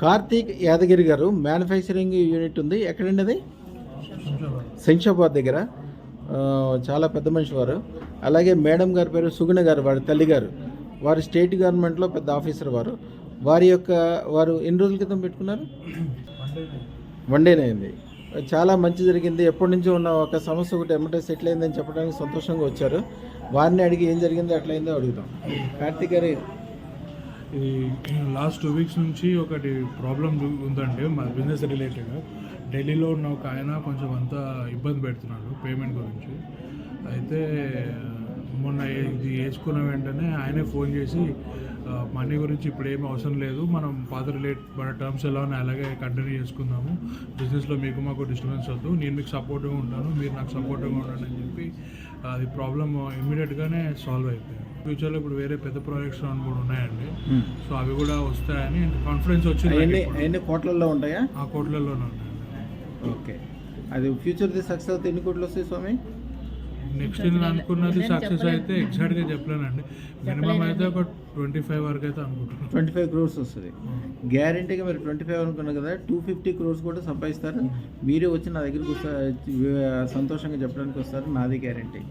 కార్తీక్ యాదగిరి గారు manufacturing unit ఉంది. ఎక్కడండి అది? శంషాబాద్ దగ్గర. చాలా పెద్ద మనిషి వారు. అలాగే మేడం గారి పేరు సుగుణ గారు, వారి తల్లి గారు. వారు స్టేట్ గవర్నమెంట్లో పెద్ద ఆఫీసర్ వారు. వారు ఎన్ని రోజుల క్రితం పెట్టుకున్నారు? వన్ డేనే అయింది. చాలా మంచి జరిగింది. ఎప్పటి నుంచో ఉన్న ఒక సమస్య ఒకటి ఎమ్మటే సెటిల్ అయిందని చెప్పడానికి సంతోషంగా వచ్చారు. వారిని అడిగి ఏం జరిగిందో ఎట్లయిందో అడుగుతాం. కార్తీక్ గారు, ఈ లాస్ట్ 2 వీక్స్ నుంచి ఒకటి ప్రాబ్లం ఉందండి మా బిజినెస్ రిలేటెడ్. ఢిల్లీలో ఉన్న ఒక ఆయన కొంచెం అంతా ఇబ్బంది పెడుతున్నాడు పేమెంట్ గురించి. అయితే మొన్న ఇది వేసుకున్న వెంటనే ఆయనే ఫోన్ చేసి మనీ గురించి ఇప్పుడు ఏమీ అవసరం లేదు, మనం పాత మన టర్మ్స్ ఎలా ఉన్నాయి అలాగే కంటిన్యూ చేసుకుందాము, బిజినెస్లో మీకు మాకు డిస్టర్బెన్స్ వద్దు, నేను మీకు సపోర్ట్గా ఉంటాను, మీరు నాకు సపోర్ట్గా ఉండండి అని చెప్పి అది ప్రాబ్లమ్ ఇమ్మీడియట్గానే సాల్వ్ అయిపోయింది. ఫ్యూచర్లో ఇప్పుడు వేరే పెద్ద ప్రాజెక్ట్స్ కూడా ఉన్నాయండి. సో అవి కూడా వస్తాయని కాన్ఫిడెన్స్ వచ్చింది. ఎన్ని కోట్లలో ఉంటాయా? ఆ కోట్లలోనే ఉన్నాయండి. ఓకే, అది ఫ్యూచర్ది సక్సెస్ అవుతే ఎన్ని కోట్లు వస్తాయి స్వామి? నెక్స్ట్ నేను అనుకున్నది సక్సెస్ అయితే ఎగ్జాక్ట్గా చెప్పలేనండి, మినిమం అయితే ఒక 25 వరకు అయితే అనుకుంటున్నాను. 25 crores వస్తుంది గ్యారంటీగా. మీరు 25 అనుకున్నారు కదా, 250 crores కూడా సంపాదిస్తారు. మీరే వచ్చి నా దగ్గరికి వస్తారు, సంతోషంగా చెప్పడానికి వస్తారు, నాది గ్యారంటీ.